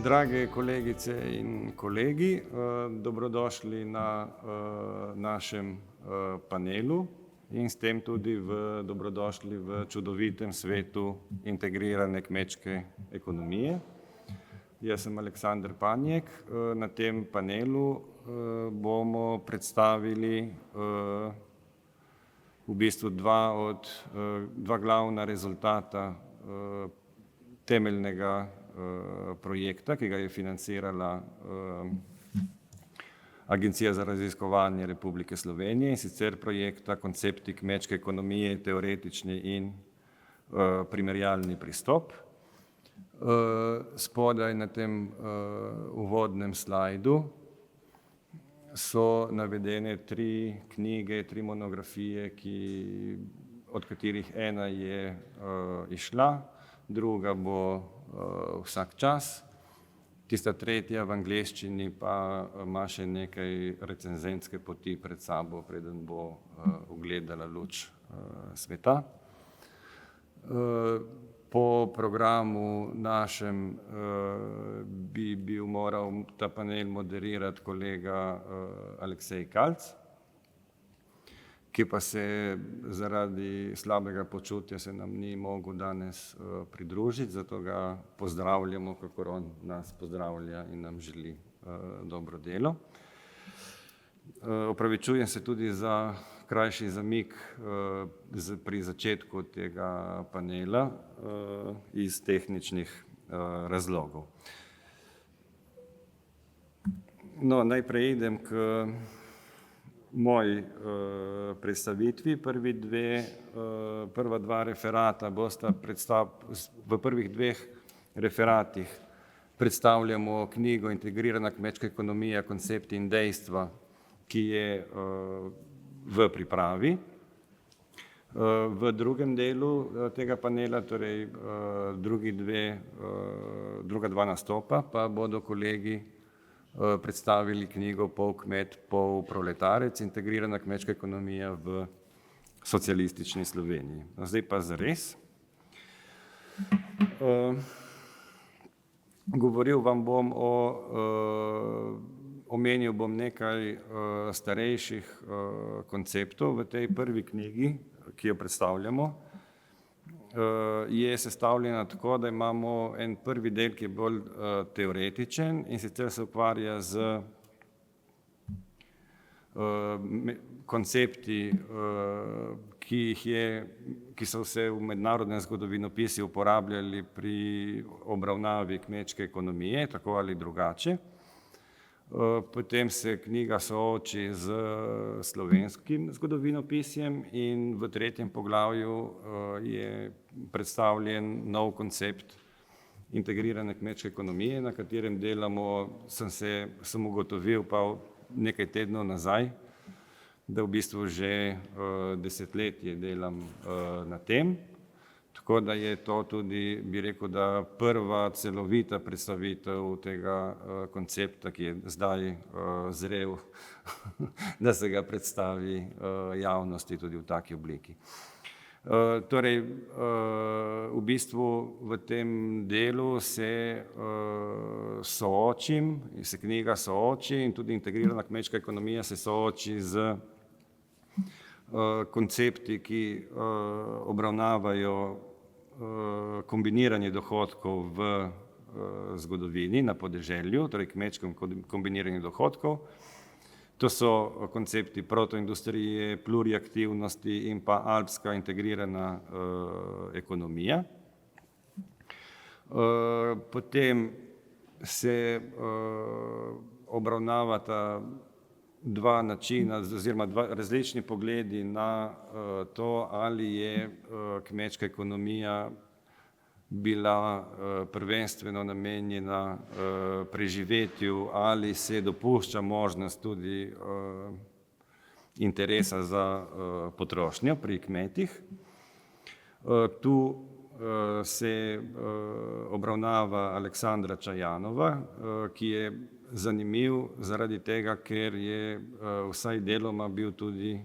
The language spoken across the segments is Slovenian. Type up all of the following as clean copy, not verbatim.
Drage kolegice in kolegi, dobrodošli na našem panelu in s tem tudi dobrodošli v čudovitem svetu integrirane kmečke ekonomije. Jaz sem Aleksander Panjek. Na tem panelu bomo predstavili v bistvu dva glavna rezultata temeljnega projekta, ki ga je financirala Agencija za raziskovanje Republike Slovenije, in sicer projekta Koncepti kmečke ekonomije, teoretični in primerjalni pristop. Spodaj na tem uvodnem slajdu so navedene 3 knjige, 3 monografije, od katerih ena je izšla, druga bo vsak čas, tista tretja v angleščini pa ima še nekaj recenzentske poti pred sabo, preden bo ugledala luč sveta. Po programu našem bi bil moral ta panel moderirati kolega Aleksej Kalc, ki pa se zaradi slabega počutja se nam ni mogel danes pridružiti, zato ga pozdravljamo, kakor on nas pozdravlja in nam želi dobro delo. Opravičujem se tudi za krajši zamik pri začetku tega panela iz tehničnih razlogov. No, najprej idem k moji predstavitvi. Prva 2 referata bosta v prvih 2 referatih predstavljamo knjigo Integrirana kmečka ekonomija, koncepti in dejstva, ki je v pripravi. V drugem delu tega panela, torej druga 2 nastopa, pa bodo kolegi predstavili knjigo Pol kmet, pol proletarec, integrirana kmečka ekonomija v socialistični Sloveniji. Zdaj pa zares. Govoril vam bom omenil bom nekaj starejših konceptov v tej prvi knjigi, ki jo predstavljamo. Je sestavljena tako, da imamo en prvi del, ki je bolj teoretičen, in sicer se ukvarja z koncepti, ki so se v mednarodnem zgodovinopisi uporabljali pri obravnavi kmečke ekonomije, tako ali drugače. Potem se knjiga sooči z slovenskim zgodovinopisjem in v 3. poglavju je predstavljen nov koncept integrirane kmečke ekonomije, na katerem delamo, sem ugotovil pa nekaj tednov nazaj, da v bistvu že desetletje delam na tem. Tako da je to tudi, bi rekel, da prva celovita predstavitev tega koncepta, ki je zdaj zrel, da se ga predstavi javnosti tudi v taki obliki. Torej, v bistvu v tem delu se knjiga sooči in tudi integrirana kmečka ekonomija se sooči z koncepti, ki obravnavajo kombiniranje dohodkov v zgodovini na podeželju, torej kmečkem kombiniranju dohodkov. To so koncepti protoindustrije, pluriaktivnosti in pa alpska integrirana ekonomija. Potem se obravnavata 2 načina oziroma 2 različni pogledi na to, ali je kmečka ekonomija bila prvenstveno namenjena preživetju ali se dopušča možnost tudi interesa za potrošnjo pri kmetih. Tu se obravnava Aleksandra Čajanova, ki je zanimiv zaradi tega, ker je vsaj deloma bil tudi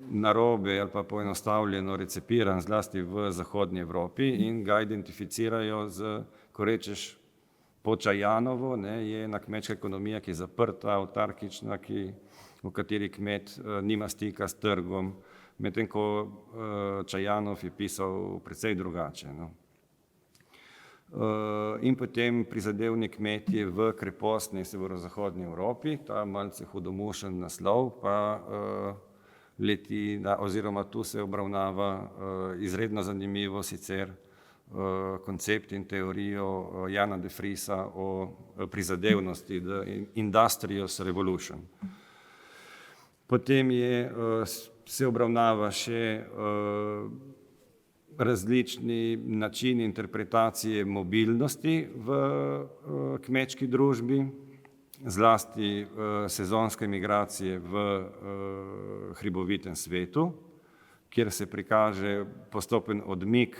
narobe ali pa poenostavljeno recepiran zlasti v zahodnji Evropi in ga identificirajo ko rečeš Počajanovo, je ena kmečka ekonomija, ki je zaprta, avtarkična, v kateri kmet nima stika s trgom, medtem ko Čajanov je pisal precej drugače. In potem prizadevni kmetje v krepostni severozahodni Evropi, ta malce hudomušen naslov, pa leti, oziroma tu se obravnava izredno zanimivo sicer koncept in teorijo Jana de Vriesa o prizadevnosti, the Industrious Revolution. Potem se obravnava še različni načini interpretacije mobilnosti v kmečki družbi, zlasti sezonske migracije v hribovitem svetu, kjer se prikaže postopen odmik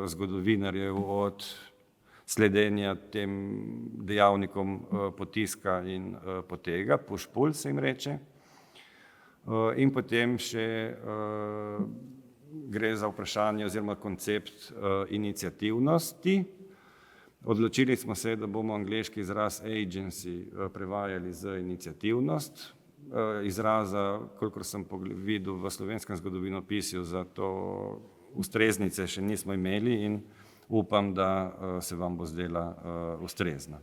zgodovinarjev od sledenja tem dejavnikom potiska in potega, push-pull se jim reče. In potem še gre za vprašanje oziroma koncept iniciativnosti. Odločili smo se, da bomo angleški izraz agency prevajali z iniciativnost. Izraza, kolikor sem videl v slovenskem zgodovinopisju, za to ustreznice še nismo imeli in upam, da se vam bo zdela ustrezna.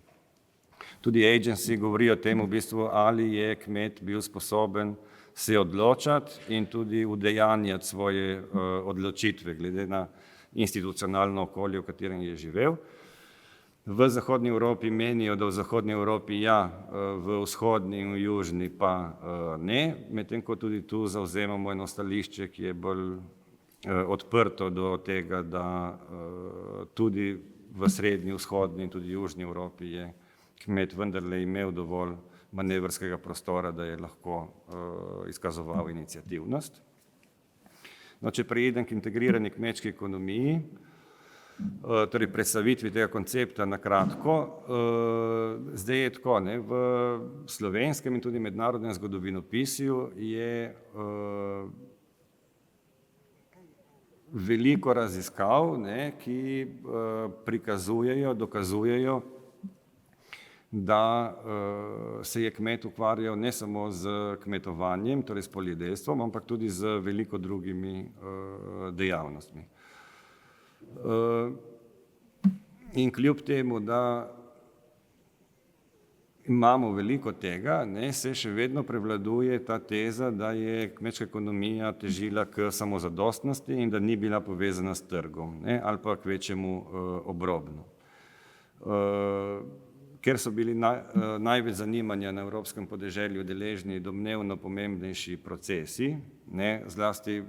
Tudi agency govori o tem v bistvu, ali je kmet bil sposoben se odločati in tudi udejanjati svoje odločitve glede na institucionalno okolje, v katerem je živel. V zahodni Evropi menijo, da v zahodni Evropi ja, v vzhodni in v južni pa ne, medtem ko tudi tu zavzemamo eno stališče, ki je bolj odprto do tega, da tudi v srednji, vzhodni in tudi južni Evropi je kmet vendarle imel dovolj manevrskega prostora, da je lahko izkazoval iniciativnost. No, če preidem k integrirani kmečki ekonomiji, torej predstavitvi tega koncepta na kratko, zdaj je tako, v slovenskem in tudi mednarodnem zgodovinopisju je veliko raziskav, ki prikazujejo, dokazujejo, da se je kmet ukvarjal ne samo z kmetovanjem, torej s poljedelstvom, ampak tudi z veliko drugimi dejavnostmi. In kljub temu, da imamo veliko tega, se še vedno prevladuje ta teza, da je kmečka ekonomija težila k samozadostnosti in da ni bila povezana s trgom, ali pa k večjemu obrobno. Ker so bili največ zanimanja na evropskem podeželju deležni domnevno pomembnejši procesi, zlasti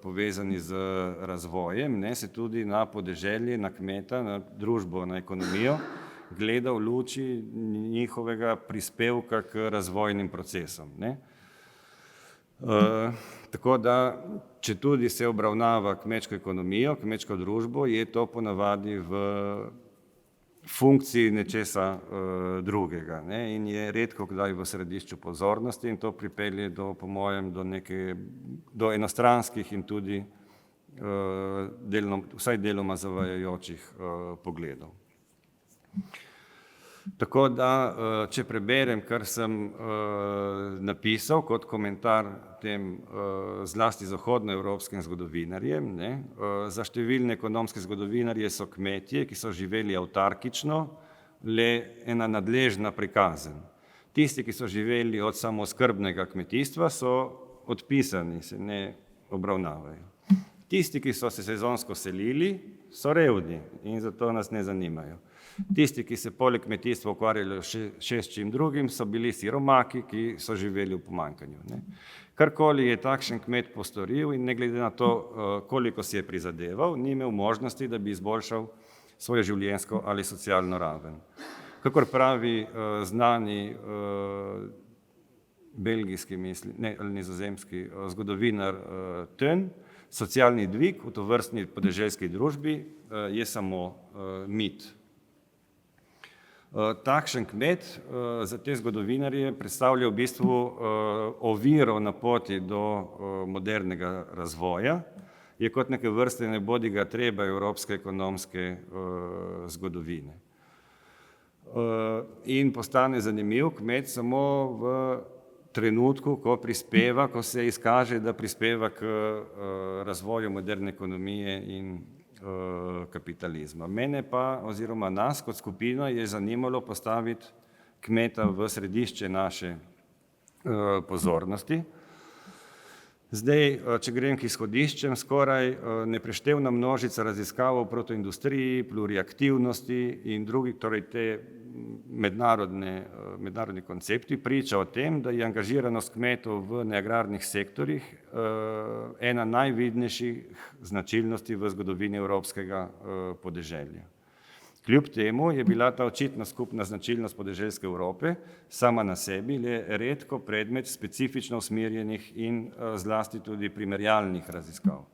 povezani z razvojem, se tudi na podeželje, na kmeta, na družbo, na ekonomijo gleda v luči njihovega prispevka k razvojnim procesom. Tako da, če tudi se obravnava kmečko ekonomijo, kmečko družbo, je to ponavadi v funkciji nečesa drugega, in je redko kdaj v središču pozornosti in to pripelje po mojem do enostranskih in tudi vsaj deloma zavajajočih pogledov. Tako da, če preberem, kar sem napisal kot komentar tem zlasti zahodnoevropskim zgodovinarjem, za številne ekonomske zgodovinarje so kmetje, ki so živeli avtarkično, le ena nadležna prikazen. Tisti, ki so živeli od samooskrbnega kmetijstva, so odpisani, se ne obravnavajo. Tisti, ki so se sezonsko selili, so revni in zato nas ne zanimajo. Tisti, ki se poleg kmetijstva ukvarjali še s čim drugim, so bili siromaki, ki so živeli v pomanjkanju. Karkoli je takšen kmet postoril in ne glede na to, koliko si je prizadeval, ni imel možnosti, da bi izboljšal svojo življenjsko ali socialno raven. Kakor pravi znani belgijski ali nizozemski zgodovinar Tön, socialni dvig v tovrstni podeželski družbi je samo mit. Takšen kmet za te zgodovinarje predstavlja v bistvu oviro na poti do modernega razvoja, je kot neke vrste nebodiga treba evropske ekonomske zgodovine. In postane zanimiv kmet samo v trenutku, ko prispeva, ko se izkaže, da prispeva k razvoju moderne ekonomije in kapitalizma. Mene pa, oziroma nas kot skupino, je zanimalo postaviti kmeta v središče naše pozornosti. Zdaj, če grem k izhodiščem, skoraj nepreštevna množica raziskav o protoindustriji, pluriaktivnosti in drugih, torej te mednarodni koncepti priča o tem, da je angažiranost kmetov v neagrarnih sektorjih ena najvidnejših značilnosti v zgodovini evropskega podeželja. Kljub temu je bila ta očitna skupna značilnost podeželske Evrope sama na sebi le redko predmet specifično usmerjenih in zlasti tudi primerjalnih raziskav.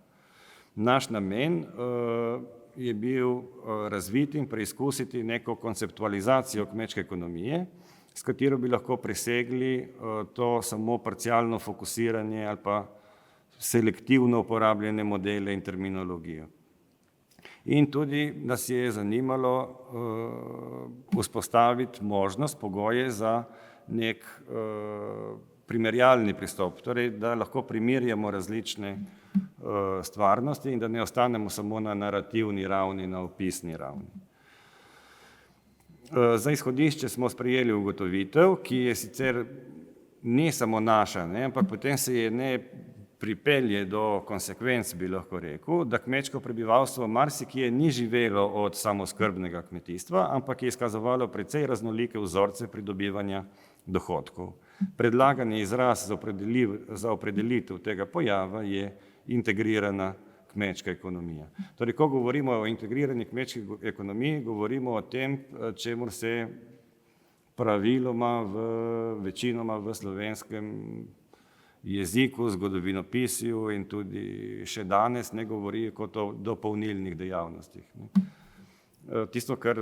Naš namen je bil razviti in preizkusiti neko konceptualizacijo kmečke ekonomije, s katero bi lahko presegli to samo parcialno fokusiranje ali pa selektivno uporabljene modele in terminologijo. In tudi nas je zanimalo vzpostaviti možnost, pogoje za nek primerjalni pristop, torej da lahko primerjamo različne stvarnosti in da ne ostanemo samo na narativni ravni, na opisni ravni. Za izhodišče smo sprejeli ugotovitev, ki je sicer ni samo naša, ampak potem se je ne pripelje do konsekvenc, bi lahko rekel, da kmečko prebivalstvo marsikje ni živelo od samooskrbnega kmetijstva, ampak je izkazovalo precej raznolike vzorce pridobivanja dohodkov. Predlagani izraz za opredelitev tega pojava je integrirana kmečka ekonomija. Torej, ko govorimo o integrirani kmečki ekonomiji, govorimo o tem, čemur se praviloma večinoma v slovenskem jeziku, zgodovinopisju in tudi še danes ne govori kot o dopolnilnih dejavnostih. Tisto, kar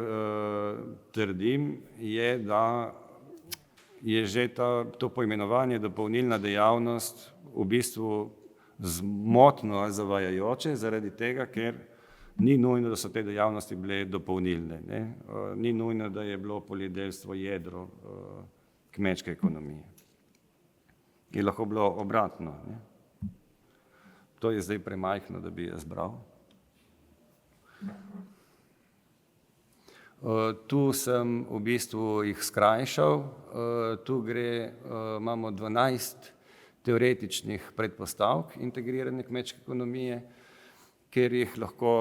trdim, je, da je že to poimenovanje dopolnilna dejavnost v bistvu zmotno ali zavajajoče, zaradi tega, ker ni nujno, da so te dejavnosti bile dopolnilne. Ni nujno, da je bilo poljedelstvo jedro kmečke ekonomije. Je lahko bilo obratno. To je zdaj premajhno, da bi jaz bral. Tu sem v bistvu jih skrajšal. Tu imamo 12 teoretičnih predpostavk integrirane kmečke ekonomije, ker jih lahko,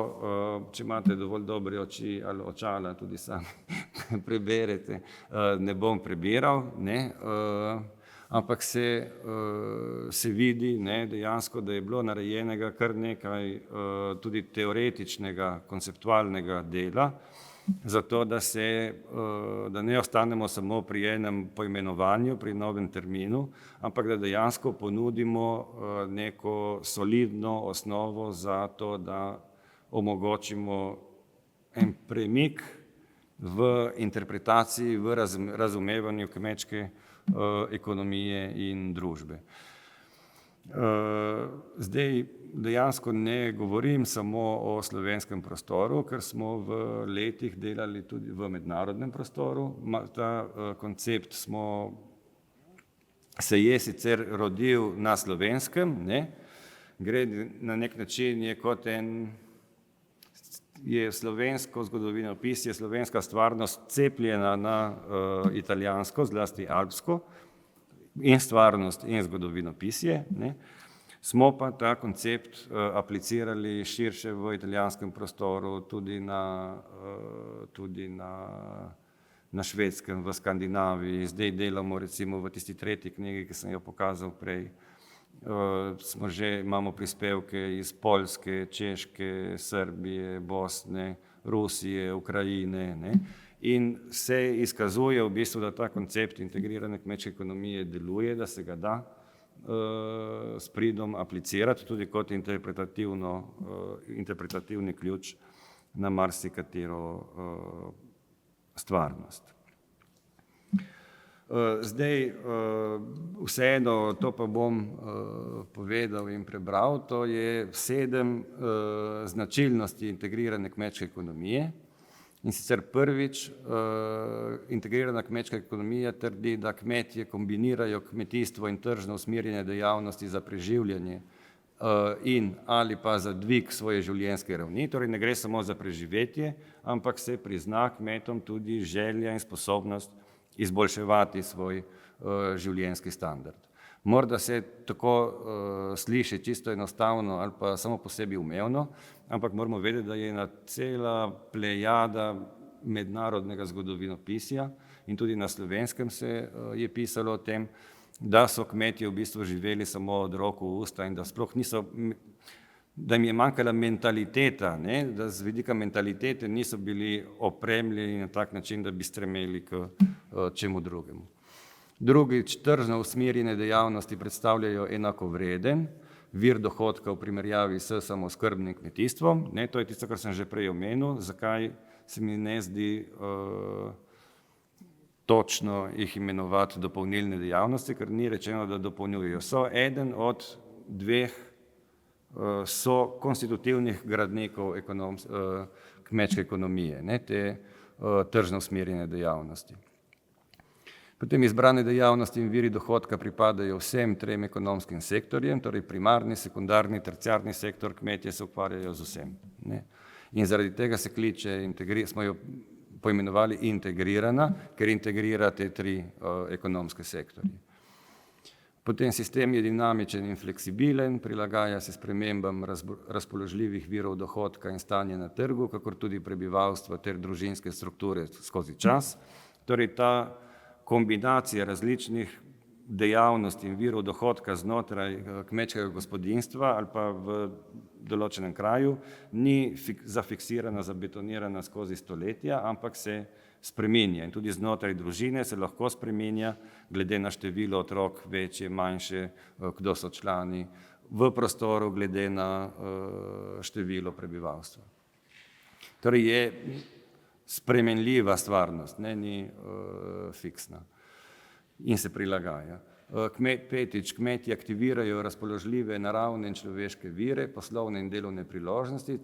če imate dovolj dobre oči ali očala, tudi sami preberete, ne bom prebiral, ampak se vidi dejansko, da je bilo narejenega kar nekaj tudi teoretičnega, konceptualnega dela, zato da ne ostanemo samo pri enem poimenovanju, pri novem terminu, ampak da dejansko ponudimo neko solidno osnovo za to, da omogočimo en premik v interpretaciji, v razumevanju kmečke ekonomije in družbe. Zdaj dejansko ne govorim samo o slovenskem prostoru, ker smo v letih delali tudi v mednarodnem prostoru. Ta koncept se je sicer rodil na slovenskem, gre na nek način je slovensko zgodovinopisje, slovenska stvarnost cepljena na italijansko, zlasti alpsko, in stvarnost in zgodovinopisje. Smo pa ta koncept aplicirali širše v italijanskem prostoru, tudi na Švedskem, v Skandinaviji. Zdaj delamo recimo v tisti tretji knjigi, ki sem jo pokazal prej. Imamo prispevke iz Poljske, Češke, Srbije, Bosne, Rusije, Ukrajine. In se izkazuje v bistvu, da ta koncept integrirane kmečke ekonomije deluje, da se ga da s pridom aplicirati tudi kot interpretativni ključ na marsikatero stvarnost. Zdaj, vseeno, to pa bom povedal in prebral, to je 7 značilnosti integrirane kmečke ekonomije. In sicer prvič, integrirana kmečka ekonomija trdi, da kmetje kombinirajo kmetijstvo in tržno usmerjene dejavnosti za preživljanje in ali pa za dvig svoje življenjske ravni, torej ne gre samo za preživetje, ampak se prizna kmetom tudi želja in sposobnost izboljševati svoj življenjski standard. Morda se tako sliši čisto enostavno ali pa samo po sebi umevno, ampak moramo vedeti, da je ena cela plejada mednarodnega zgodovinopisja in tudi na Slovenskem se je pisalo o tem, da so kmetje v bistvu živeli samo od rok v usta in da sploh niso, da jim je manjkala mentaliteta, ne? Da z vidika mentalitete niso bili opremljeni na tak način, da bi stremeli k čemu drugemu. Drugič, tržno usmerjene dejavnosti predstavljajo enakovreden vir dohodka v primerjavi s samooskrbnim kmetijstvom. Ne, to je tisto, kar sem že prej omenil, zakaj se mi ne zdi točno jih imenovati dopolnilne dejavnosti, ker ni rečeno, da dopolnjujejo. So eden od 2 so konstitutivnih gradnikov kmečke ekonomije, ne, te tržno usmerjene dejavnosti. Potem izbrane dejavnosti in viri dohodka pripadajo vsem 3 ekonomskim sektorjem, torej primarni, sekundarni, terciarni sektor, kmetje se ukvarjajo z vsem. Ne. In zaradi tega se kliče, smo jo poimenovali integrirana, ker integrira te 3 ekonomske sektorje. Potem sistem je dinamičen in fleksibilen, prilagaja se spremembam razpoložljivih virov dohodka in stanja na trgu, kakor tudi prebivalstva ter družinske strukture skozi čas. Torej ta kombinacija različnih dejavnosti in virov dohodka znotraj kmečkega gospodinjstva ali pa v določenem kraju ni zafiksirana, zabetonirana skozi stoletja, ampak se spreminja. In tudi znotraj družine se lahko spreminja glede na število otrok, večje, manjše, kdo so člani v prostoru glede na število prebivalstva. Torej je spremenljiva stvarnost, ne, ni fiksna in se prilagaja. Petič, kmetje aktivirajo razpoložljive naravne in človeške vire, poslovne in delovne priložnosti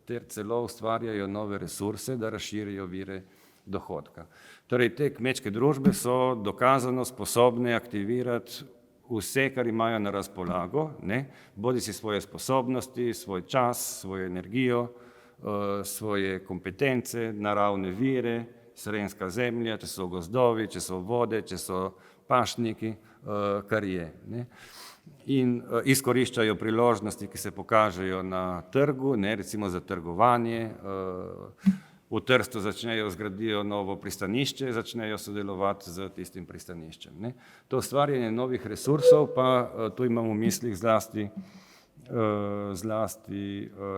ter celo ustvarjajo nove resurse, da razširijo vire dohodka. Torej te kmečke družbe so dokazano sposobne aktivirati vse, kar imajo na razpolago, ne, bodisi svoje sposobnosti, svoj čas, svojo energijo, svoje kompetence, naravne vire, srenska zemlja, če so gozdovi, če so vode, če so pašniki, kar je. Ne. In izkoriščajo priložnosti, ki se pokažejo na trgu, ne, recimo za trgovanje. V Trstu zgradijo novo pristanišče, začnejo sodelovati z tistim pristaniščem. Ne. To ustvarjanje novih resursov pa tu imamo v mislih zlasti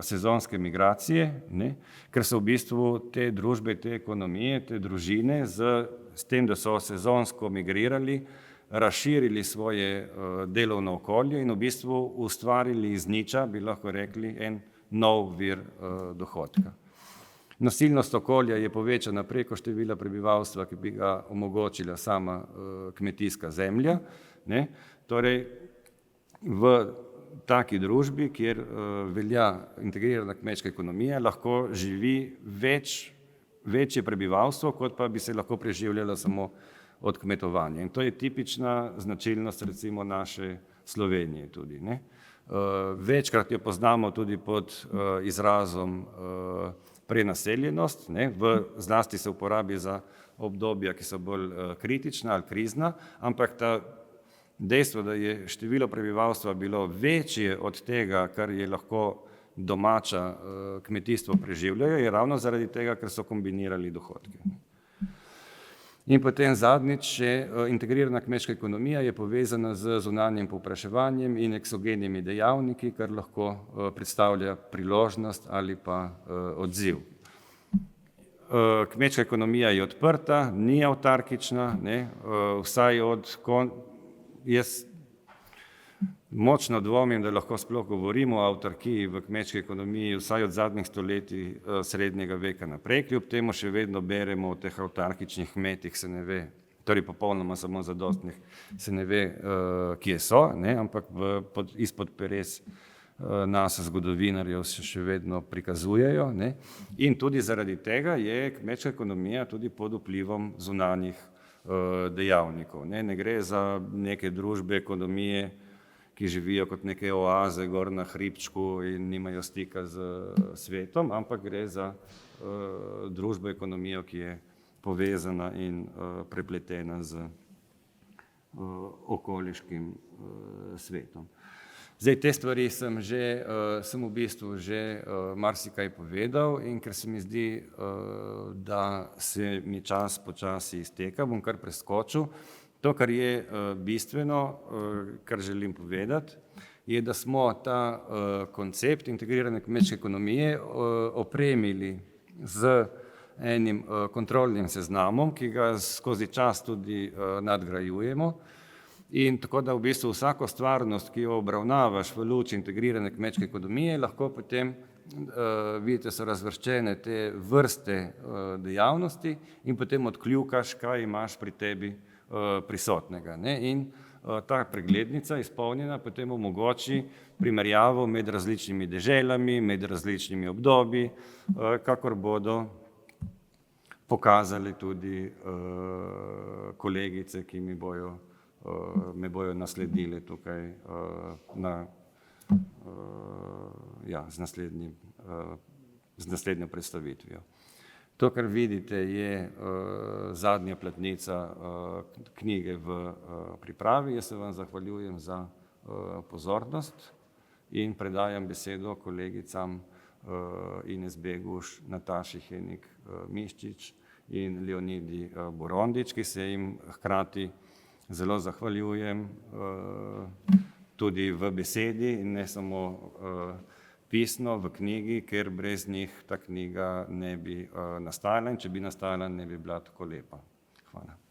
sezonske migracije, ne, ker so v bistvu te družbe, te ekonomije, te družine s tem, da so sezonsko migrirali, razširili svoje delovno okolje in v bistvu ustvarili iz niča, bi lahko rekli, en nov vir dohodka. Nasilnost okolja je povečana preko števila prebivalstva, ki bi ga omogočila sama kmetijska zemlja. Ne. Torej, v taki družbi, kjer velja integrirana kmečka ekonomija, lahko živi večje prebivalstvo, kot pa bi se lahko preživljalo samo od kmetovanja. In to je tipična značilnost recimo naše Slovenije tudi. Ne. Večkrat jo poznamo tudi pod izrazom prenaseljenost, ne, zlasti se uporabi za obdobja, ki so bolj kritična ali krizna, ampak ta dejstvo, da je število prebivalstva bilo večje od tega, kar je lahko domača kmetijstvo preživljajo, je ravno zaradi tega, ker so kombinirali dohodke. In potem zadnjič, integrirana kmečka ekonomija je povezana z zunanjim povpraševanjem in eksogenimi dejavniki, kar lahko predstavlja priložnost ali pa odziv. Kmečka ekonomija je odprta, ni avtarkična, ne, vsaj jaz močno dvomim, da lahko sploh govorimo o avtarkiji v kmečki ekonomiji vsaj od zadnjih stoletij srednjega veka naprej, kljub temu še vedno beremo o teh avtarkičnih kmetih, se ne ve torej popolnoma samo zadostnih, se ne ve, kje so, ne, ampak izpod peres nas zgodovinarjev se še vedno prikazujejo, ne, in tudi zaradi tega je kmečka ekonomija tudi pod vplivom zunanjih dejavnikov. Ne gre za neke družbe ekonomije, ki živijo kot neke oaze gor na hribčku in nimajo stika z svetom, ampak gre za družbo ekonomijo, ki je povezana in prepletena z okoliškim svetom. Zdaj, te stvari sem v bistvu že marsikaj povedal in ker se mi zdi, da se mi čas počasi izteka, bom kar preskočil. To, kar je bistveno, kar želim povedati, je, da smo ta koncept integrirane kmečke ekonomije opremili z enim kontrolnim seznamom, ki ga skozi čas tudi nadgrajujemo. In tako da v bistvu vsako stvarnost, ki jo obravnavaš v luči integrirane kmečke ekonomije, lahko potem, vidite, so razvrščene te vrste dejavnosti in potem odkljukaš, kaj imaš pri tebi prisotnega. Ne? In ta preglednica izpolnjena potem omogoči primerjavo med različnimi deželami, med različnimi obdobji, kakor bodo pokazali tudi kolegice, ki me bojo nasledili tukaj z naslednjo predstavitvijo. To, kar vidite, je zadnja platnica knjige v pripravi. Jaz se vam zahvaljujem za pozornost in predajam besedo kolegicam Ines Beguš, Nataši Henik Miščič in Leonidi Borondič, ki se jim hkrati zelo zahvaljujem tudi v besedi in ne samo pisno v knjigi, ker brez njih ta knjiga ne bi nastala in če bi nastala, ne bi bila tako lepa. Hvala.